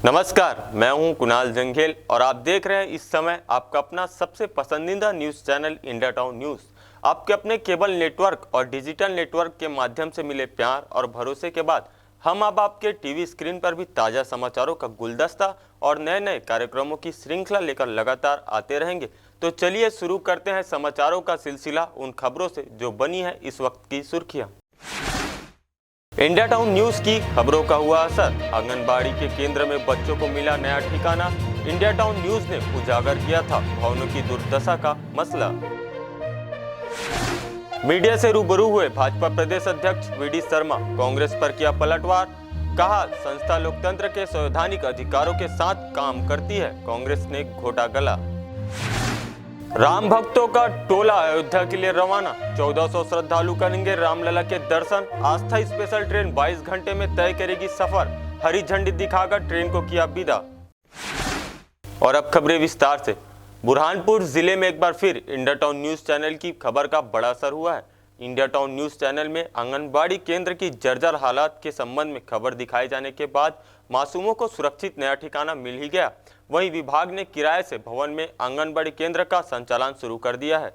नमस्कार, मैं हूं कुणाल जंघेल और आप देख रहे हैं इस समय आपका अपना सबसे पसंदीदा news channel India town news. आपके अपने केबल नेटवर्क और डिजिटल नेटवर्क के माध्यम से मिले प्यार और भरोसे के बाद हम अब आपके टीवी स्क्रीन पर भी ताज़ा समाचारों का गुलदस्ता और नए नए कार्यक्रमों की श्रृंखला लेकर लगातार आते रहेंगे। तो चलिए शुरू करते हैं समाचारों का सिलसिला उन खबरों से जो बनी है इस वक्त की सुर्खियां। इंडिया टाउन न्यूज़ की खबरों का हुआ असर, आंगनबाड़ी के केंद्र में बच्चों को मिला नया ठिकाना। इंडिया टाउन न्यूज़ ने उजागर किया था भवनों की दुर्दशा का मसला। मीडिया से रूबरू हुए भाजपा प्रदेश अध्यक्ष वी.डी. शर्मा, कांग्रेस पर किया पलटवार। कहा, संस्था लोकतंत्र के संवैधानिक अधिकारों के साथ काम करती है, कांग्रेस ने घोटा गला। राम भक्तों का टोला अयोध्या के लिए रवाना, 1400 श्रद्धालु करेंगे रामलला के दर्शन। आस्था स्पेशल ट्रेन 22 घंटे में तय करेगी सफर, हरी झंडी दिखाकर ट्रेन को किया विदा। और अब खबरें विस्तार से। बुरहानपुर जिले में एक बार फिर इंडिया टाउन न्यूज़ चैनल की खबर का बड़ा असर हुआ है। इंडिया टाउन न्यूज़ चैनल में आंगनबाड़ी केंद्र की जर्जर हालात के संबंध में खबर दिखाए जाने के बाद मासूमों को सुरक्षित नया ठिकाना मिल ही गया। वहीं विभाग ने किराए से भवन में आंगनबाड़ी केंद्र का संचालन शुरू कर दिया है।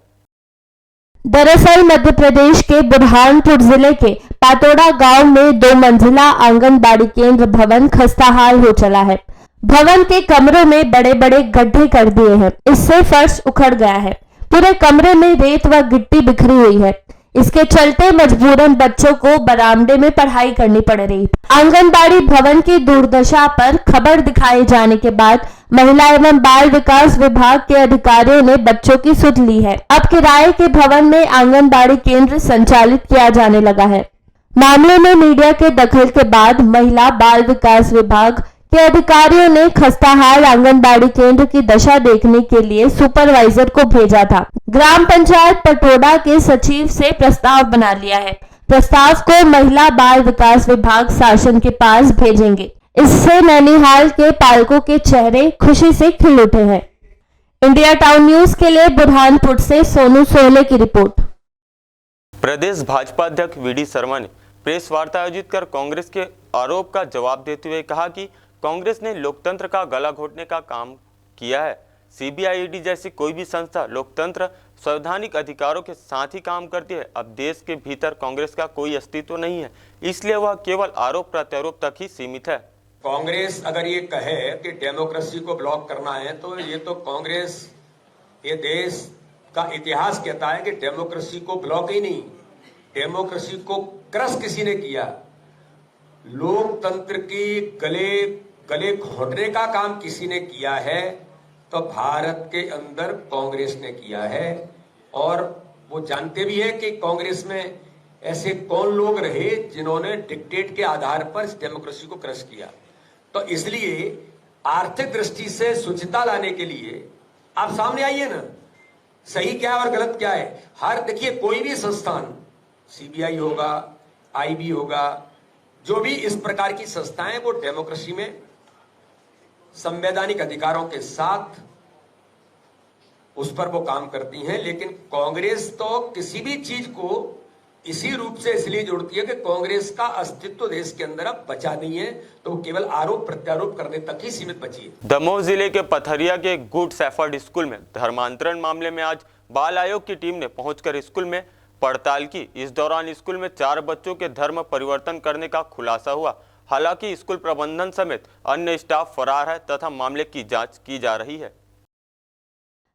दरअसल मध्य प्रदेश के बुरहानपुर जिले के पातोड़ा गांव में 2 मंजिला आंगनबाड़ी केंद्र भवन खस्ताहाल हो चला है। भवन के कमरों में बड़े बड़े गड्ढे कर दिए हैं, इससे फर्श उखड़ गया है। पूरे कमरे में रेत व गिट्टी बिखरी हुई है। इसके चलते मजबूरन बच्चों को बरामदे में पढ़ाई करनी पड़ रही। आंगनबाड़ी भवन की दुर्दशा पर खबर दिखाए जाने के बाद महिला एवं बाल विकास विभाग के अधिकारियों ने बच्चों की सुध ली है। अब किराए के भवन में आंगनबाड़ी केंद्र संचालित किया जाने लगा है। मामले में मीडिया के दखल के बाद महिला बाल विकास विभाग के अधिकारियों ने खस्ताहाल आंगनबाड़ी केंद्र की दशा देखने के लिए सुपरवाइजर को भेजा था। ग्राम पंचायत पटोड़ा के सचिव से प्रस्ताव बना लिया है। प्रस्ताव को महिला बाल विकास विभाग शासन के पास भेजेंगे। इससे नैनीहाल के पालकों के चेहरे खुशी से खिल उठे हैं। इंडिया टाउन न्यूज के लिए बुरहानपुर से सोनू सोहले की रिपोर्ट। प्रदेश भाजपा अध्यक्ष वी.डी. शर्मा ने प्रेस वार्ता आयोजित कर कांग्रेस के आरोप का जवाब देते हुए कहा कि कांग्रेस ने लोकतंत्र का गला घोटने का काम किया है। सीबीआई, ईडी जैसी कोई भी संस्था लोकतंत्र संवैधानिक अधिकारों के साथ ही काम करती है। अब देश के भीतर कांग्रेस का कोई अस्तित्व नहीं है, इसलिए वह केवल आरोप प्रत्यारोप तक ही सीमित है। कांग्रेस अगर ये कहे कि डेमोक्रेसी को ब्लॉक करना है तो ये तो कांग्रेस, ये देश का इतिहास कहता है कि डेमोक्रेसी को ब्लॉक ही नहीं, डेमोक्रेसी को क्रश किसी ने किया। लोकतंत्र की गले घोटने का काम किसी ने किया है तो भारत के अंदर कांग्रेस ने किया है। और वो जानते भी है कि कांग्रेस में ऐसे कौन लोग रहे जिन्होंने डिक्टेट के आधार पर इस डेमोक्रेसी को क्रश किया। तो इसलिए आर्थिक दृष्टि से शुचिता लाने के लिए आप सामने आइए ना, सही क्या है और गलत क्या है। हर देखिए, कोई भी संस्थान, सीबीआई होगा, आईबी होगा, जो भी इस प्रकार की संस्थाएं, वो डेमोक्रेसी में संवैधानिक अधिकारों के साथ उस पर वो काम करती हैं। लेकिन कांग्रेस तो किसी भी चीज को इसी रूप से इसलिए जोड़ती है कि कांग्रेस का अस्तित्व देश के अंदर अब बचा नहीं है, तो वो केवल आरोप प्रत्यारोप करने तक ही सीमित बची है। दमोह जिले के पथरिया के गुड शेफर्ड स्कूल में धर्मांतरण मामले में आज बाल आयोग की टीम ने पहुंचकर स्कूल में पड़ताल की। इस दौरान स्कूल में 4 बच्चों के धर्म परिवर्तन करने का खुलासा हुआ। हालांकि स्कूल प्रबंधन समेत अन्य स्टाफ फरार है तथा मामले की जांच की जा रही है।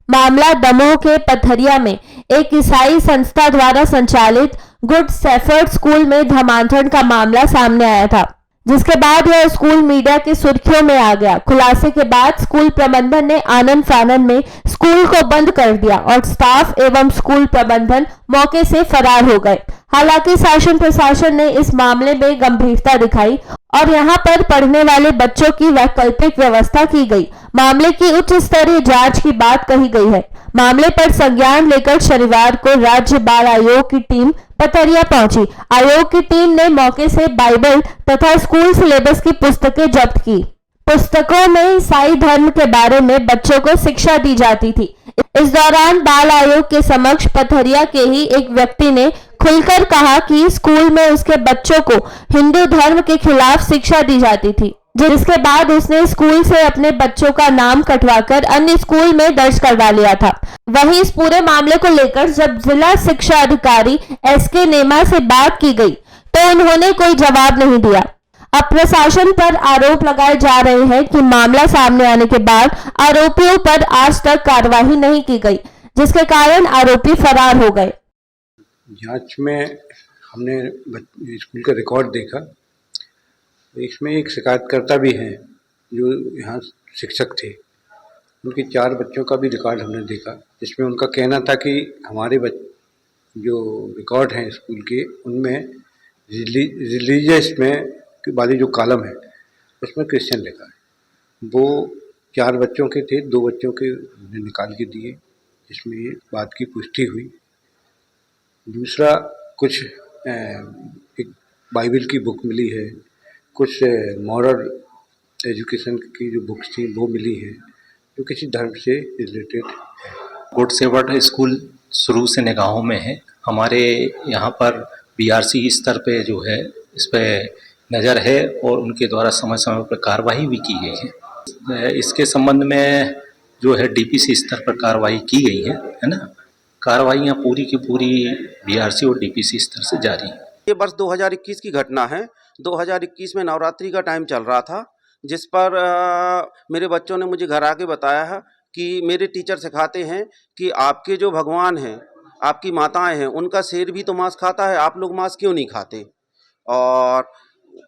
मामला दमोह के पथरिया में एक ईसाई संस्था द्वारा संचालित गुड शेफर्ड स्कूल में धर्मांतरण का मामला सामने आया था, जिसके बाद यह स्कूल मीडिया की सुर्खियों में आ गया। खुलासे के बाद स्कूल प्रबंधन ने आनन फानन में स्कूल को बंद कर दिया और स्टाफ एवं स्कूल प्रबंधन मौके से फरार हो गए। हालांकि शासन प्रशासन ने इस मामले में गंभीरता दिखाई और यहां पर पढ़ने वाले बच्चों की वैकल्पिक व्यवस्था की गई। मामले की उच्च स्तरीय जांच की बात कही गई है। मामले पर संज्ञान लेकर शनिवार को राज्य बाल आयोग की टीम पथरिया पहुंची। आयोग की टीम ने मौके से बाइबल तथा स्कूल सिलेबस की पुस्तकें जब्त की। पुस्तकों में ईसाई धर्म के बारे में बच्चों को शिक्षा दी जाती थी। इस दौरान बाल आयोग के समक्ष पथरिया के ही एक व्यक्ति ने खुलकर कहा कि स्कूल में उसके बच्चों को हिंदू धर्म के खिलाफ शिक्षा दी जाती थी। जिसके बाद उसने स्कूल से अपने बच्चों का नाम कटवाकर अन्य स्कूल में दर्ज करवा लिया था। वहीं इस पूरे मामले को लेकर जब जिला शिक्षा अधिकारी SK नेमा से बात की गई तो उन्होंने कोई जवाब नहीं दिया। अब प्रशासन पर आरोप लगाए जा रहे हैं कि मामला सामने आने के बाद आरोपियों पर आज तक कार्रवाई नहीं की गई, जिसके कारण आरोपी फरार हो गए। जांच में हमने स्कूल का रिकॉर्ड देखा, इसमें एक शिकायतकर्ता भी हैं जो यहाँ शिक्षक थे। उनके 4 बच्चों का भी रिकॉर्ड हमने देखा, जिसमें उनका कहना था कि हमारे जो रिकॉर्ड हैं स्कूल के, उनमें रिलीजियस में वाली जो कॉलम है उसमें क्रिश्चियन लिखा है। वो 4 बच्चों के थे, 2 बच्चों के निकाल के दिए, जिसमें ये बात की पुष्टि हुई। दूसरा, कुछ एक बाइबल की बुक मिली है, कुछ मॉरल एजुकेशन की जो बुक्स थी वो मिली है, जो किसी धर्म से रिलेटेड। गुड शेपर्ड स्कूल शुरू से निगाहों में है। हमारे यहाँ पर BRC स्तर पे जो है इस पे नज़र है और उनके द्वारा समय समय पर कार्रवाई भी की गई है। इसके संबंध में जो है DPC स्तर पर कार्रवाई की गई है ना। कार्रवाइयाँ पूरी की पूरी BRC और DPC स्तर से जारी हैं। ये वर्ष 2021 की घटना है। 2021 में नवरात्रि का टाइम चल रहा था, जिस पर मेरे बच्चों ने मुझे घर आके बताया है कि मेरे टीचर सिखाते हैं कि आपके जो भगवान हैं, आपकी माताएं हैं, उनका शेर भी तो मांस खाता है, आप लोग मांस क्यों नहीं खाते। और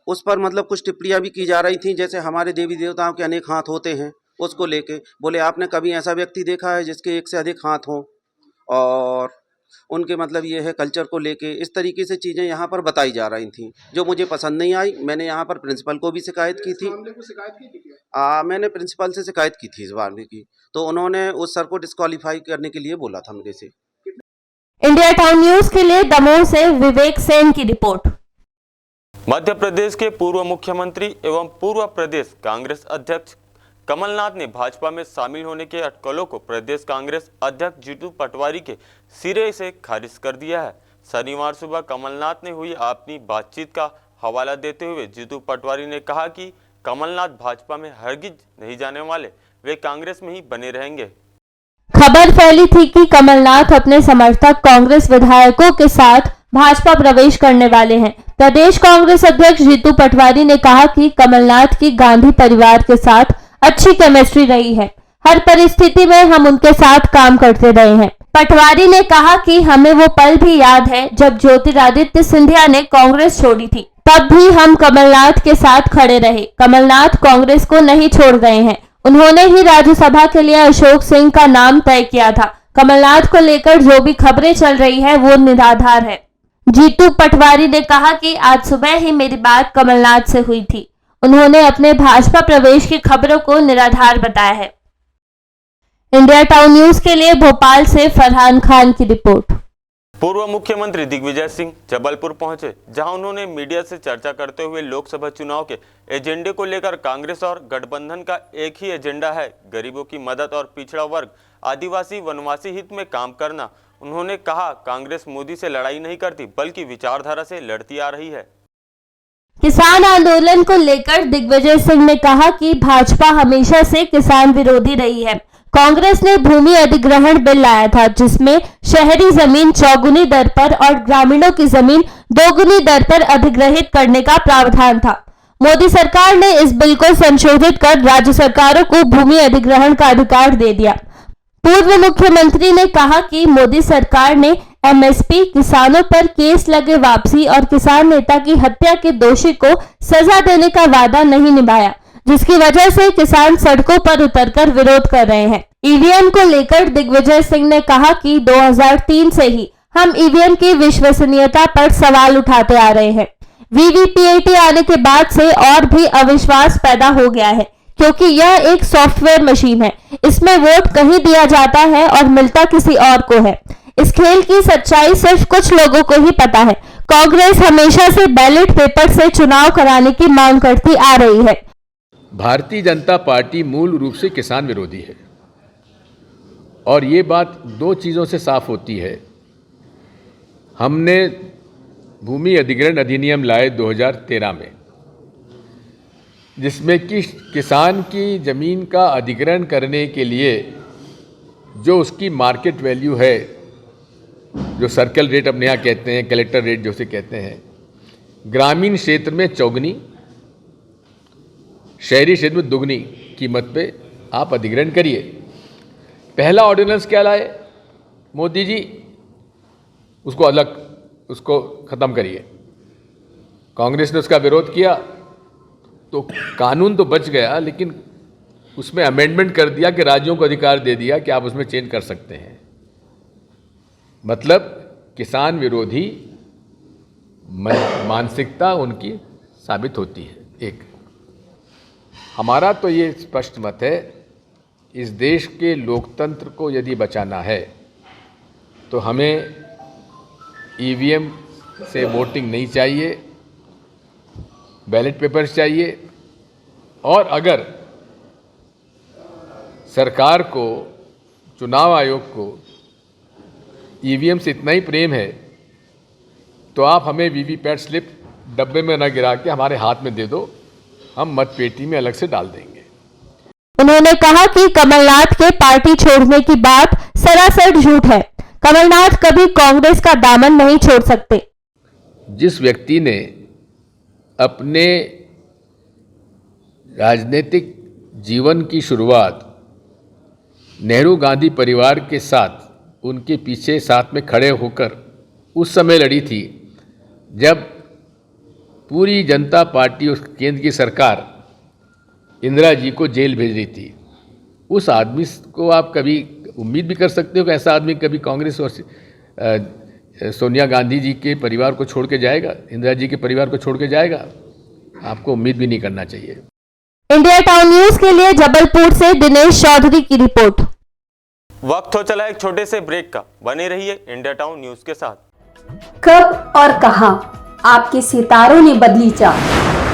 उस पर मतलब कुछ टिप्पणियाँ भी की जा रही थी, जैसे हमारे देवी देवताओं के अनेक हाथ होते हैं, उसको लेके बोले आपने कभी ऐसा व्यक्ति देखा है जिसके एक से अधिक हाथ हों, और उनके मतलब ये है कल्चर को लेके इस तरीके से चीज़ें यहाँ पर बताई जा रही थी, जो मुझे पसंद नहीं आई। मैंने यहाँ पर प्रिंसिपल को भी शिकायत की थी। मैंने प्रिंसिपल से शिकायत की थी इस मामले की, तो उन्होंने उस सर को डिस्क्वालीफाई करने के लिए बोला था मेरे से। इंडिया टाउन न्यूज के लिए दमोह से विवेक सेन की रिपोर्ट। मध्य प्रदेश के पूर्व मुख्यमंत्री एवं पूर्व प्रदेश कांग्रेस अध्यक्ष कमलनाथ ने भाजपा में शामिल होने के अटकलों को प्रदेश कांग्रेस अध्यक्ष जीतू पटवारी के सिरे से खारिज कर दिया है। शनिवार सुबह कमलनाथ ने हुई अपनी बातचीत का हवाला देते हुए जीतू पटवारी ने कहा कि कमलनाथ भाजपा में हरगिज नहीं जाने वाले, वे कांग्रेस में ही बने रहेंगे। खबर फैली थी कि कमलनाथ अपने समर्थक कांग्रेस विधायकों के साथ भाजपा प्रवेश करने वाले हैं। प्रदेश कांग्रेस अध्यक्ष जीतू पटवारी ने कहा कि कमलनाथ की गांधी परिवार के साथ अच्छी केमिस्ट्री रही है, हर परिस्थिति में हम उनके साथ काम करते रहे हैं। पटवारी ने कहा कि हमें वो पल भी याद है जब ज्योतिरादित्य सिंधिया ने कांग्रेस छोड़ी थी, तब भी हम कमलनाथ के साथ खड़े रहे। कमलनाथ कांग्रेस को नहीं छोड़ गए हैं, उन्होंने ही राज्यसभा के लिए अशोक सिंह का नाम तय किया था। कमलनाथ को लेकर जो भी खबरें चल रही है वो निराधार है। जीतू पटवारी ने कहा कि आज सुबह ही मेरी बात कमलनाथ से हुई थी, उन्होंने अपने भाजपा प्रवेश की खबरों को निराधार बताया है। इंडिया टाउन न्यूज के लिए भोपाल से फरहान खान की रिपोर्ट। पूर्व मुख्यमंत्री दिग्विजय सिंह जबलपुर पहुंचे, जहां उन्होंने मीडिया से चर्चा करते हुए लोकसभा चुनाव के एजेंडे को लेकर कांग्रेस और गठबंधन का एक ही एजेंडा है, गरीबों की मदद और पिछड़ा वर्ग, आदिवासी वनवासी हित में काम करना। उन्होंने कहा कांग्रेस मोदी से लड़ाई नहीं करती बल्कि विचारधारा से लड़ती आ रही है। किसान आंदोलन को लेकर दिग्विजय सिंह ने कहा कि भाजपा हमेशा से किसान विरोधी रही है। कांग्रेस ने भूमि अधिग्रहण बिल लाया था, जिसमें शहरी जमीन चौगुनी दर पर और ग्रामीणों की जमीन दोगुनी दर पर अधिग्रहित करने का प्रावधान था। मोदी सरकार ने इस बिल को संशोधित कर राज्य सरकारों को भूमि अधिग्रहण का अधिकार दे दिया। पूर्व मुख्यमंत्री ने कहा कि मोदी सरकार ने MSP, किसानों पर केस लगे वापसी और किसान नेता की हत्या के दोषी को सजा देने का वादा नहीं निभाया, जिसकी वजह से किसान सड़कों पर उतरकर विरोध कर रहे हैं। ईवीएम को लेकर दिग्विजय सिंह ने कहा कि 2003 से ही हम ईवीएम की विश्वसनीयता पर सवाल उठाते आ रहे हैं। VVPAT आने के बाद से और भी अविश्वास पैदा हो गया है, क्योंकि यह एक सॉफ्टवेयर मशीन है, इसमें वोट कहीं दिया जाता है और मिलता किसी और को है। इस खेल की सच्चाई सिर्फ कुछ लोगों को ही पता है। कांग्रेस हमेशा से बैलेट पेपर से चुनाव कराने की मांग करती आ रही है। भारतीय जनता पार्टी मूल रूप से किसान विरोधी है और ये बात 2 चीज़ों से साफ होती है। हमने भूमि अधिग्रहण अधिनियम लाए 2013 में, जिसमें कि किसान की ज़मीन का अधिग्रहण करने के लिए जो उसकी मार्केट वैल्यू है, जो सर्कल रेट अपने यहाँ कहते हैं, कलेक्टर रेट जो से कहते हैं, ग्रामीण क्षेत्र में चौगुनी, शहरी क्षेत्र में दुगनी कीमत पे आप अधिग्रहण करिए। पहला ऑर्डिनेंस क्या लाए मोदी जी, उसको ख़त्म करिए। कांग्रेस ने उसका विरोध किया तो कानून तो बच गया, लेकिन उसमें अमेंडमेंट कर दिया कि राज्यों को अधिकार दे दिया कि आप उसमें चेंज कर सकते हैं। मतलब किसान विरोधी मानसिकता उनकी साबित होती है। एक हमारा तो ये स्पष्ट मत है, इस देश के लोकतंत्र को यदि बचाना है तो हमें ईवीएम से वोटिंग नहीं चाहिए, बैलेट पेपर्स चाहिए। और अगर सरकार को, चुनाव आयोग को ईवीएम से इतना ही प्रेम है तो आप हमें वीवीपैट स्लिप डब्बे में न गिरा के हमारे हाथ में दे दो, हम मतपेटी में अलग से डाल देंगे। उन्होंने कहा कि कमलनाथ के पार्टी छोड़ने की बात सरासर झूठ है। कमलनाथ कभी कांग्रेस का दामन नहीं छोड़ सकते। जिस व्यक्ति ने अपने राजनीतिक जीवन की शुरुआत नेहरू गांधी परिवार के साथ, उनके पीछे साथ में खड़े होकर उस समय लड़ी थी जब पूरी जनता पार्टी और केंद्र की सरकार इंदिरा जी को जेल भेज रही थी, उस आदमी को आप कभी उम्मीद भी कर सकते हो कि ऐसा आदमी कभी कांग्रेस और सोनिया गांधी जी के परिवार को छोड़ के जाएगा, इंदिरा जी के परिवार को छोड़ के जाएगा? आपको उम्मीद भी नहीं करना चाहिए। इंडिया टाउन न्यूज के लिए जबलपुर से दिनेश चौधरी की रिपोर्ट। वक्त हो चला एक छोटे से ब्रेक का, बने रहिए इंडिया टाउन न्यूज के साथ। कब और कहां आपके सितारों ने बदली चाल,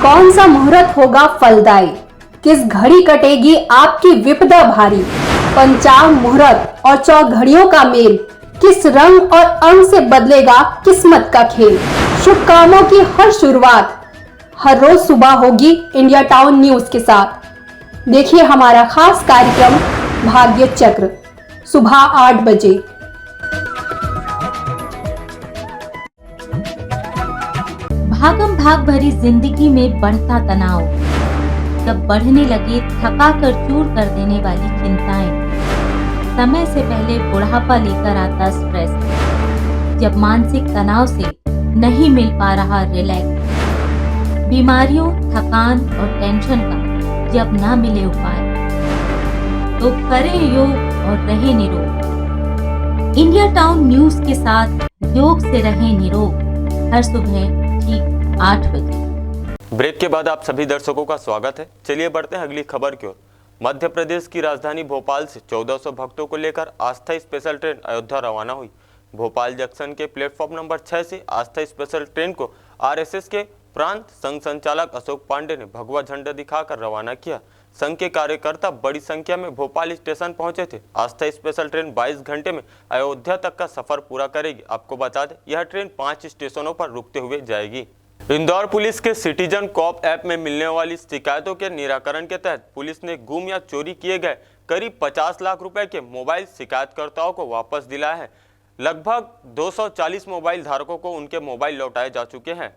कौन सा मुहूर्त होगा फलदायी, किस घड़ी कटेगी आपकी विपदा भारी, पंचांग मुहूर्त और चौघड़ियों का मेल, किस रंग और अंग से बदलेगा किस्मत का खेल। शुभ कामों की हर शुरुआत हर रोज सुबह होगी इंडिया टाउन न्यूज के साथ। देखिए हमारा खास कार्यक्रम भाग्य चक्र सुबह 8 बजे। भागम भाग भरी जिंदगी में बढ़ता तनाव, जब बढ़ने लगे थका कर चूर कर देने वाली चिंताएं, समय से पहले बुढ़ापा लेकर आता स्ट्रेस, जब मानसिक तनाव से नहीं मिल पा रहा रिलैक्स, बीमारियों, थकान और टेंशन का जब ना मिले उपाय, तो करें योग और रहें निरोग। इंडिया टाउन न्यूज के साथ योग से रहें निरोग, हर सुबह ठीक 8 बजे। ब्रेक के बाद आप सभी दर्शकों का स्वागत है। चलिए बढ़ते हैं अगली खबर की ओर। मध्य प्रदेश की राजधानी भोपाल से 1400 भक्तों को लेकर आस्था स्पेशल ट्रेन अयोध्या रवाना हुई। भोपाल जंक्शन के प्लेटफॉर्म नंबर 6 से आस्था स्पेशल ट्रेन को आरएसएस के प्रांत संघ संचालक अशोक पांडे ने भगवा झंडा दिखाकर रवाना किया। संघ के कार्यकर्ता बड़ी संख्या में भोपाल स्टेशन पहुंचे थे। आस्था स्पेशल ट्रेन 22 घंटे में अयोध्या तक का सफर पूरा करेगी। आपको बता दें, यह ट्रेन 5 स्टेशनों पर रुकते हुए जाएगी। इंदौर पुलिस के सिटीजन कॉप ऐप में मिलने वाली शिकायतों के निराकरण के तहत पुलिस ने गुम या चोरी किए गए करीब 50 लाख रुपए के मोबाइल शिकायतकर्ताओं को वापस दिलाया है। लगभग 240 मोबाइल धारकों को उनके मोबाइल लौटाए जा चुके हैं।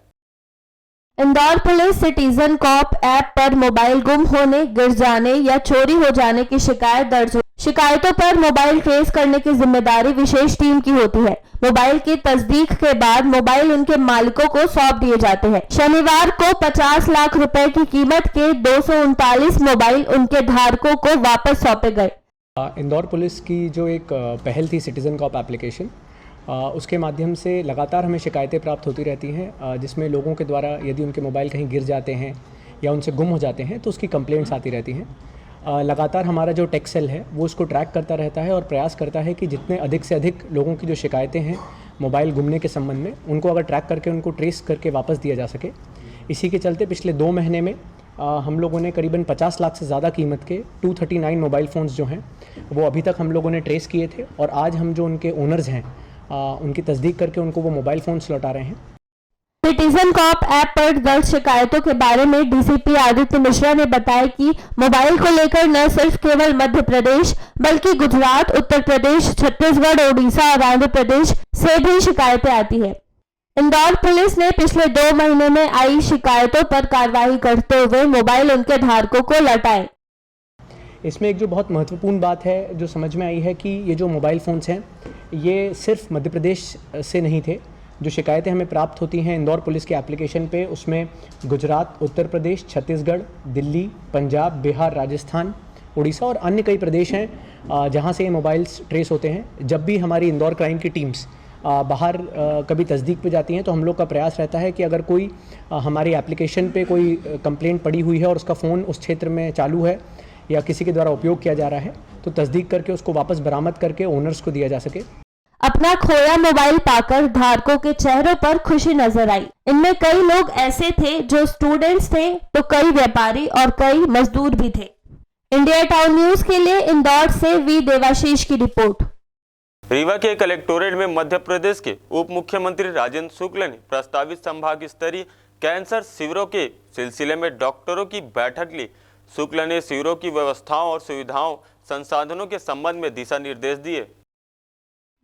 Indore police citizen cop app पर मोबाइल गुम होने, गिर जाने या चोरी हो जाने की शिकायत दर्ज हो। शिकायतों पर मोबाइल ट्रेस करने की जिम्मेदारी विशेष टीम की होती है। मोबाइल की तस्दीक के बाद मोबाइल उनके मालिकों को सौंप दिए जाते हैं। शनिवार को 50 लाख रुपए की कीमत के 239 मोबाइल उनके धारकों को वापस सौंपे गए। इंदौर पुलिस की जो एक पहल थी सिटीजन कॉप एप्लीकेशन, उसके माध्यम से लगातार हमें शिकायतें प्राप्त होती रहती हैं, जिसमें लोगों के द्वारा यदि उनके मोबाइल कहीं गिर जाते हैं या उनसे गुम हो जाते हैं तो उसकी कंप्लेंट्स आती रहती हैं। लगातार हमारा जो टेक सेल है वो उसको ट्रैक करता रहता है और प्रयास करता है कि जितने अधिक से अधिक लोगों की जो शिकायतें हैं मोबाइल गुमने के संबंध में, उनको अगर ट्रैक करके उनको ट्रेस करके वापस दिया जा सके। इसी के चलते पिछले 2 महीने में हम लोगों ने करीबन 50 लाख से ज़्यादा कीमत के 239 मोबाइल फ़ोन्स जो हैं वो अभी तक हम लोगों ने ट्रेस किए थे, और आज हम जो उनके ओनर्स हैं उनकी तस्दीक करके उनको वो मोबाइल फ़ोन्स लौटा रहे हैं। सिटीजन कॉप ऐप पर दर्ज शिकायतों के बारे में डीसीपी आदित्य मिश्रा ने बताया कि मोबाइल को लेकर न सिर्फ केवल मध्य प्रदेश बल्कि गुजरात, उत्तर प्रदेश, छत्तीसगढ़, ओडिशा और आंध्र प्रदेश से भी शिकायतें आती है। इंदौर पुलिस ने पिछले 2 महीने में आई शिकायतों पर कार्रवाई करते हुए मोबाइल उनके धारकों को लौटाए। इसमें एक जो बहुत महत्वपूर्ण बात है जो समझ में आई है कि ये जो मोबाइल फ़ोन्स हैं ये सिर्फ मध्य प्रदेश से नहीं थे। जो शिकायतें हमें प्राप्त होती हैं इंदौर पुलिस के एप्लीकेशन पे, उसमें गुजरात, उत्तर प्रदेश, छत्तीसगढ़, दिल्ली, पंजाब, बिहार, राजस्थान, उड़ीसा और अन्य कई प्रदेश हैं जहां से ये मोबाइल्स ट्रेस होते हैं। जब भी हमारी इंदौर क्राइम की टीम्स बाहर कभी तस्दीक पे जाती हैं तो हम लोग का प्रयास रहता है कि अगर कोई हमारी एप्लीकेशन पे कोई कंप्लेंट पड़ी हुई है और उसका फ़ोन उस क्षेत्र में चालू है या किसी के द्वारा उपयोग किया जा रहा है तो तस्दीक करके उसको वापस बरामद करके ओनर्स को दिया जा सके। अपना खोया मोबाइल पाकर धारकों के चेहरों पर खुशी नजर आई। इनमें कई लोग ऐसे थे जो स्टूडेंट्स थे तो कई व्यापारी और कई मजदूर भी थे। इंडिया टाउन न्यूज के लिए इंदौर से वी देवाशीष की रिपोर्ट। रीवा के कलेक्टोरेट में मध्य प्रदेश के उप मुख्यमंत्री राजेंद्र शुक्ल ने प्रस्तावित संभाग स्तरीय कैंसर शिविरों के सिलसिले में डॉक्टरों की बैठक ली। शुक्ल ने शिविरों की व्यवस्थाओं और सुविधाओं संसाधनों के संबंध में दिशा निर्देश दिए।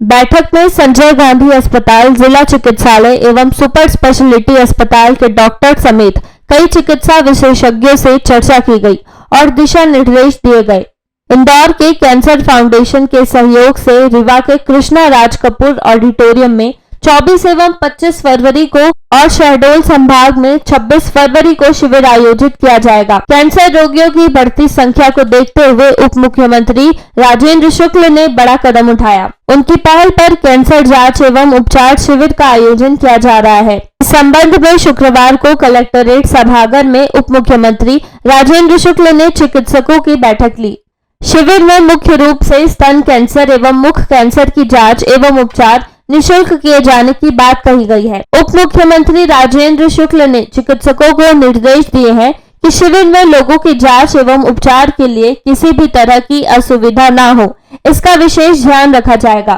बैठक में संजय गांधी अस्पताल, जिला चिकित्सालय एवं सुपर स्पेशलिटी अस्पताल के डॉक्टर समेत कई चिकित्सा विशेषज्ञों से चर्चा की गई और दिशा निर्देश दिए गए। इंदौर के कैंसर फाउंडेशन के सहयोग से रीवा के कृष्णा राज कपूर ऑडिटोरियम में 24 एवं 25 फरवरी को और शहडोल संभाग में 26 फरवरी को शिविर आयोजित किया जाएगा। कैंसर रोगियों की बढ़ती संख्या को देखते हुए उप मुख्यमंत्री राजेंद्र शुक्ल ने बड़ा कदम उठाया। उनकी पहल पर कैंसर जांच एवं उपचार शिविर का आयोजन किया जा रहा है। इस संबंध में शुक्रवार को कलेक्टरेट सभागार में उप मुख्यमंत्री राजेंद्र शुक्ल ने चिकित्सकों की बैठक ली। शिविर में मुख्य रूप से स्तन कैंसर एवं मुख कैंसर की जांच एवं उपचार निःशुल्क किए जाने की बात कही गई है। उप मुख्यमंत्री राजेंद्र शुक्ल ने चिकित्सकों को निर्देश दिए हैं कि शिविर में लोगों की जांच एवं उपचार के लिए किसी भी तरह की असुविधा न हो, इसका विशेष ध्यान रखा जाएगा।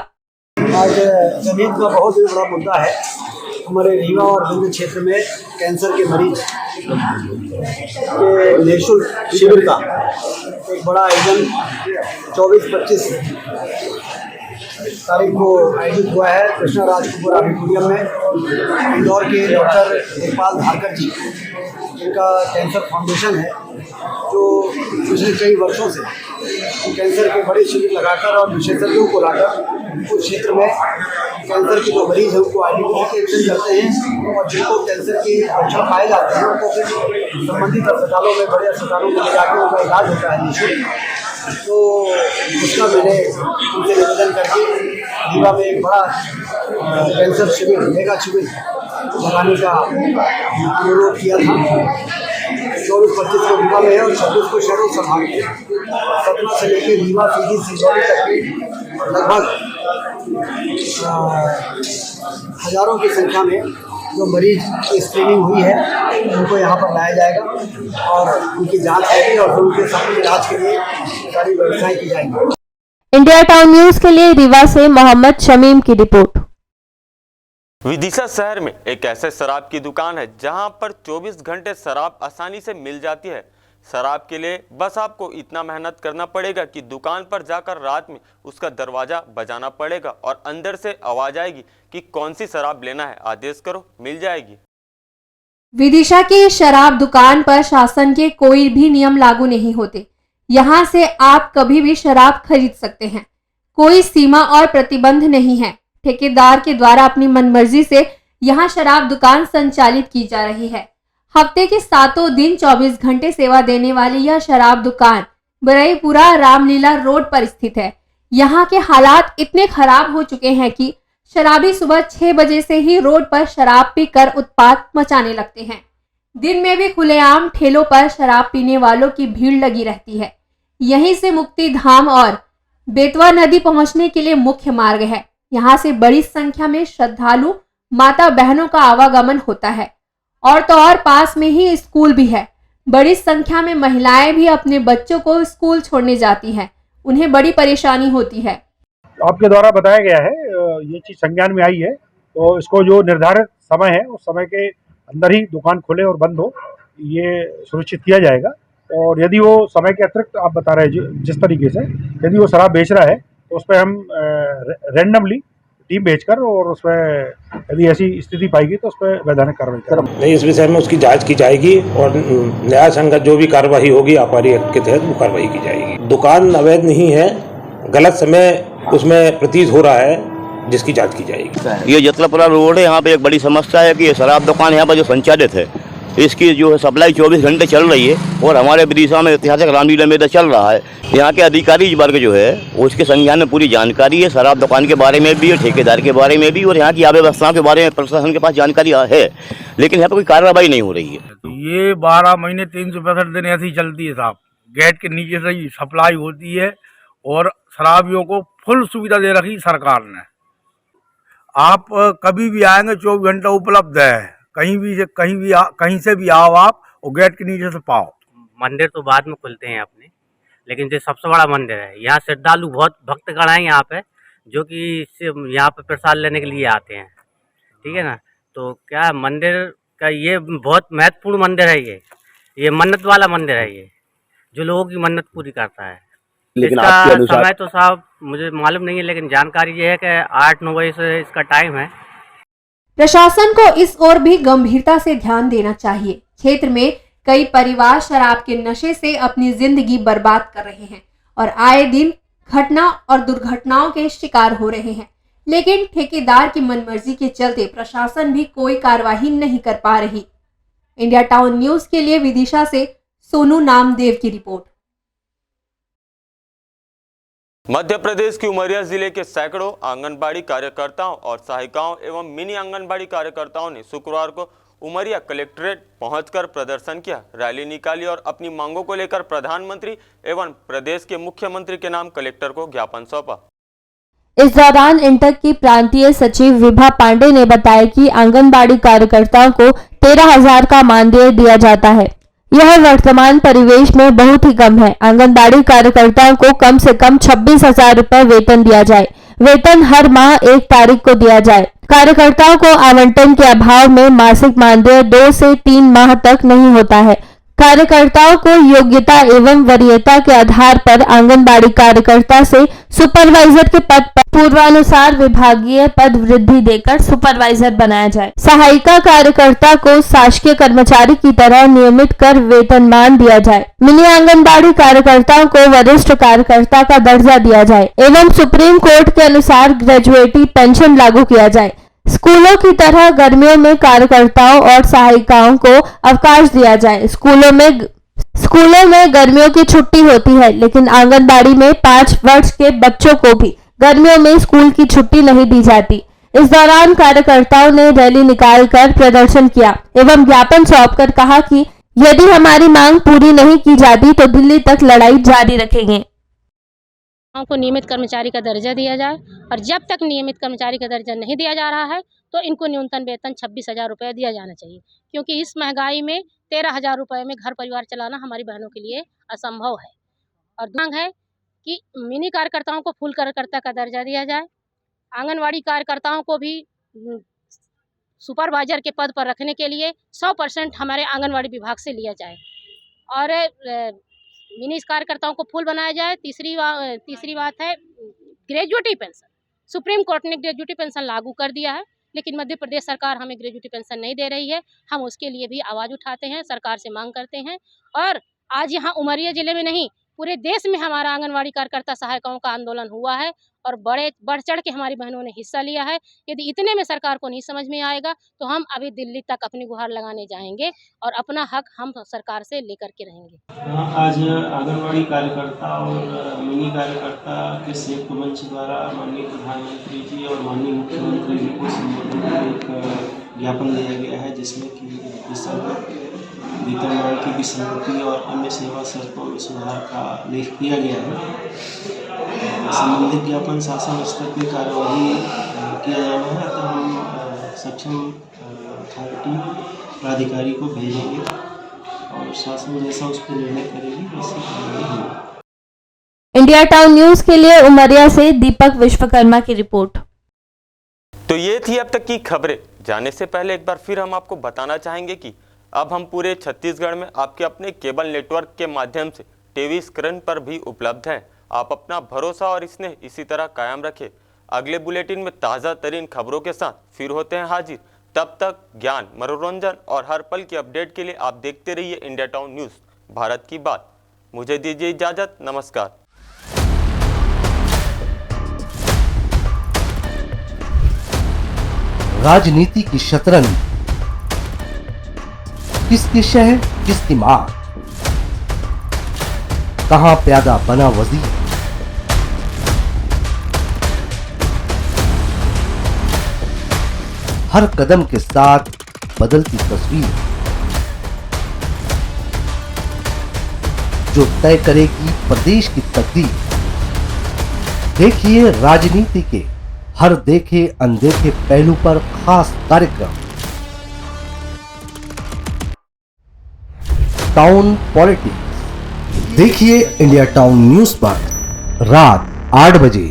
आज जमीन का बहुत ही बड़ा मुद्दा है। हमारे रीवा और विंध्य क्षेत्र में कैंसर के मरीज के निःशुल्क शिविर का एक बड़ा आयोजन 24-25 तारीख को आयोजित हुआ है कृष्णा राज कपूर ऑडिटोरियम में। इंदौर के डॉक्टर देखपाल धारकर जी, इनका कैंसर फाउंडेशन है जो पिछले कई वर्षों से कैंसर के बड़े शिविर लगाकर और विशेषज्ञों को लाकर उस क्षेत्र में कैंसर के जो मरीज हैं उनको आइडेंटिफिकेशन करते हैं और जिनको कैंसर के लक्षण पाए जाते हैं उनको फिर संबंधित अस्पतालों में, बड़े अस्पतालों में ले जाकर उनका इलाज होता है निःशुल्क। तो उसका मैंने उनसे निवेदन करके रीवा में एक बड़ा कैंसर शिविर, मेगा शिविर लगाने का अनुरोध किया था। 24-25 को रीवा में है और 26 को शहडोल संभाग में। सतना से लेकर रीवा, सीधी, सिंगरौली तक के लगभग हजारों की संख्या में जो मरीज की स्क्रीनिंग हुई है उनको यहाँ पर लाया जाएगा और उनकी जांच होगी और फिर उनके सभी इलाज के लिए सारी व्यवस्थाएं की जाएंगी। इंडिया टाउन न्यूज के लिए रीवा से मोहम्मद शमीम की रिपोर्ट। विदिशा शहर में एक ऐसे शराब की दुकान है जहां पर 24 घंटे शराब आसानी से मिल जाती है। शराब के लिए बस आपको इतना मेहनत करना पड़ेगा कि दुकान पर जाकर रात में उसका दरवाजा बजाना पड़ेगा और अंदर से आवाज आएगी कि कौन सी शराब लेना है, आदेश करो, मिल जाएगी। विदिशा की शराब दुकान पर शासन के कोई भी नियम लागू नहीं होते। यहाँ से आप कभी भी शराब खरीद सकते हैं। कोई सीमा और प्रतिबंध नहीं है। ठेकेदार के द्वारा अपनी मनमर्जी से यहाँ शराब दुकान संचालित की जा रही है। हफ्ते के 7 दिन 24 घंटे सेवा देने वाली यह शराब दुकान बरईपुरा रामलीला रोड पर स्थित है। यहाँ के हालात इतने खराब हो चुके हैं कि शराबी सुबह 6 बजे से ही रोड पर शराब पीकर उत्पात मचाने लगते हैं। दिन में भी खुलेआम ठेलों पर शराब पीने वालों की भीड़ लगी रहती है। यहीं से मुक्ति धाम और बेतवा नदी पहुंचने के लिए मुख्य मार्ग है। यहाँ से बड़ी संख्या में श्रद्धालु माता बहनों का आवागमन होता है और तो और पास में ही स्कूल भी है। बड़ी संख्या में महिलाएं भी अपने बच्चों को स्कूल छोड़ने जाती हैं। उन्हें बड़ी परेशानी होती है। आपके द्वारा बताया गया है, ये चीज संज्ञान में आई है, तो इसको जो निर्धारित समय है उस समय के अंदर ही दुकान खुले और बंद हो, ये सुनिश्चित किया जाएगा। और यदि वो समय के अतिरिक्त आप बता रहे हैं जिस तरीके से यदि वो शराब बेच रहा है तो उस पर हम रैंडमली टीम भेजकर और उस पर यदि ऐसी स्थिति पाएगी तो उस पर वैधानिक कार्रवाई करेंगे। नहीं, इस विषय में उसकी जांच की जाएगी और न्याय संगत जो भी कार्रवाई होगी आबकारी एक्ट के तहत वो कार्रवाई की जाएगी। दुकान अवैध नहीं है, गलत समय उसमें प्रतीत हो रहा है, जिसकी जांच की जाएगी। ये जतलापुरा रोड है, यहाँ पे एक बड़ी समस्या है कि ये शराब दुकान यहाँ पर जो संचालित है इसकी जो है सप्लाई 24 घंटे चल रही है और हमारे विदिशा में ऐतिहासिक रामलीला मेला चल रहा है। यहाँ के अधिकारी वर्ग जो है उसके संज्ञान में पूरी जानकारी है, शराब दुकान के बारे में भी और ठेकेदार के बारे में भी, और यहाँ की अव्यवस्थाओं के बारे में प्रशासन के पास जानकारी है, लेकिन यहाँ पर कोई कार्रवाई नहीं हो रही है। ये 12 महीने 365 दिन ऐसी चलती है साहब। गेट के नीचे से ही सप्लाई होती है और शराबियों को फुल सुविधा दे रखी सरकार ने। आप कभी भी आएंगे 24 घंटा उपलब्ध है, कहीं से भी आओ आप और गेट के नीचे से पाओ। मंदिर तो बाद में खुलते हैं अपने, लेकिन जो सबसे बड़ा मंदिर है, यहाँ श्रद्धालु बहुत भक्तगण हैं यहाँ पे, जो कि यहाँ पे प्रसाद लेने के लिए आते हैं, ठीक है ना। तो क्या मंदिर का ये बहुत महत्वपूर्ण मंदिर है, ये मन्नत वाला मंदिर है, ये जो लोगों की मन्नत पूरी करता है। लेकिन इसका आपके अनुसार समय तो साहब मुझे मालूम नहीं है, लेकिन जानकारी ये है कि 8-9 बजे से इसका टाइम है। प्रशासन को इस ओर भी गंभीरता से ध्यान देना चाहिए। क्षेत्र में कई परिवार शराब के नशे से अपनी जिंदगी बर्बाद कर रहे हैं और आए दिन घटना और दुर्घटनाओं के शिकार हो रहे हैं, लेकिन ठेकेदार की मनमर्जी के चलते प्रशासन भी कोई कार्यवाही नहीं कर पा रही। इंडिया टाउन न्यूज के लिए विदिशा से सोनू नामदेव की रिपोर्ट। मध्य प्रदेश की उमरिया जिले के सैकड़ों आंगनबाड़ी कार्यकर्ताओं और सहायिकाओं एवं मिनी आंगनबाड़ी कार्यकर्ताओं ने शुक्रवार को उमरिया कलेक्ट्रेट पहुंचकर प्रदर्शन किया, रैली निकाली और अपनी मांगों को लेकर प्रधानमंत्री एवं प्रदेश के मुख्यमंत्री के नाम कलेक्टर को ज्ञापन सौंपा। इस दौरान इंटक की प्रांतीय सचिव विभा पांडे ने बताया कि आंगनबाड़ी कार्यकर्ताओं को 13,000 का मानदेय दिया जाता है। यह वर्तमान परिवेश में बहुत ही कम है। आंगनबाड़ी कार्यकर्ताओं को कम से कम 26,000 रुपए वेतन दिया जाए। वेतन हर माह 1 तारीख को दिया जाए। कार्यकर्ताओं को आवंटन के अभाव में मासिक मानदेय 2 से 3 माह तक नहीं होता है। कार्यकर्ताओं को योग्यता एवं वरीयता के आधार पर आंगनबाड़ी कार्यकर्ता से सुपरवाइजर के पद पर पूर्वानुसार विभागीय पद वृद्धि देकर सुपरवाइजर बनाया जाए। सहायिका कार्यकर्ता को शासकीय कर्मचारी की तरह नियमित कर वेतनमान दिया जाए। मिनी आंगनबाड़ी कार्यकर्ताओं को वरिष्ठ कार्यकर्ता का दर्जा दिया जाए एवं सुप्रीम कोर्ट के अनुसार ग्रेजुएटी पेंशन लागू किया जाए। स्कूलों की तरह गर्मियों में कार्यकर्ताओं और सहायिकाओं को अवकाश दिया जाए। स्कूलों में गर्मियों की छुट्टी होती है, लेकिन आंगनबाड़ी में 5 वर्ष के बच्चों को भी गर्मियों में स्कूल की छुट्टी नहीं दी जाती। इस दौरान कार्यकर्ताओं ने रैली निकालकर प्रदर्शन किया एवं ज्ञापन सौंपकर कहा कि यदि हमारी मांग पूरी नहीं की जाती तो दिल्ली तक लड़ाई जारी रखेंगे। को नियमित कर्मचारी का दर्जा दिया जाए और जब तक नियमित कर्मचारी का दर्जा नहीं दिया जा रहा है तो इनको न्यूनतम वेतन 26,000 रुपये दिया जाना चाहिए, क्योंकि इस महंगाई में 13,000 रुपये में घर परिवार चलाना हमारी बहनों के लिए असंभव है। और मांग है कि मिनी कार्यकर्ताओं को फुल कार्यकर्ता का दर्जा दिया जाए। आंगनवाड़ी कार्यकर्ताओं को भी सुपरवाइजर के पद पर रखने के लिए 100% हमारे आंगनवाड़ी विभाग से लिया जाए और मिनी कार्यकर्ताओं को फुल बनाया जाए। तीसरी बात है ग्रेजुएटी पेंशन। सुप्रीम कोर्ट ने ग्रेजुएटी पेंशन लागू कर दिया है, लेकिन मध्य प्रदेश सरकार हमें ग्रेजुएटी पेंशन नहीं दे रही है। हम उसके लिए भी आवाज़ उठाते हैं, सरकार से मांग करते हैं। और आज यहाँ उमरिया जिले में नहीं, पूरे देश में हमारा आंगनवाड़ी कार्यकर्ता सहायिकाओं का आंदोलन हुआ है और बढ़ चढ़ के हमारी बहनों ने हिस्सा लिया है। यदि इतने में सरकार को नहीं समझ में आएगा तो हम अभी दिल्ली तक अपनी गुहार लगाने जाएंगे और अपना हक हम सरकार से लेकर के रहेंगे। आज आंगनवाड़ी कार्यकर्ता और मिनी कार्यकर्ता के संयुक्त मंच द्वारा माननीय प्रधानमंत्री जी और माननीय मुख्यमंत्री जी को संबोधित एक ज्ञापन दिया गया है, जिसमें कि वेतनमान की विसंगति और अन्य सेवा शर्तों में सुधार का उल्लेख किया गया है। संबंधित ज्ञापन शासन स्तर पर कार्यवाही किया जाना है, तो हम सक्षम अथॉरिटी प्राधिकारी को भेजेंगे और शासन जैसा उस पर निर्णय करेगी वैसी कार्रवाई होगी। इंडिया टाउन न्यूज के लिए उमरिया से दीपक विश्वकर्मा की रिपोर्ट। तो ये थी अब तक की खबरें। जाने से पहले एक बार फिर हम आपको बताना चाहेंगे कि अब हम पूरे छत्तीसगढ़ में आपके अपने केबल नेटवर्क के माध्यम से टीवी स्क्रीन पर भी उपलब्ध हैं। आप अपना भरोसा और स्नेह इसी तरह कायम रखें। अगले बुलेटिन में ताज़ा तरीन खबरों के साथ फिर होते हैं हाजिर। तब तक ज्ञान, मनोरंजन और हर पल की अपडेट के लिए आप देखते रहिए इंडिया टाउन न्यूज़, भारत की बात। मुझे दीजिए इजाज़त, नमस्कार। राजनीति की शतरंज, किसकी शह किसकी मार, कहां प्यादा बना वजीर, हर कदम के साथ बदलती तस्वीर जो तय करेगी प्रदेश की तकदीर। देखिए राजनीति के हर देखे अनदेखे पहलू पर खास कार्यक्रम टाउन पॉलिटिक्स। देखिए इंडिया टाउन न्यूज़ पर रात 8 बजे।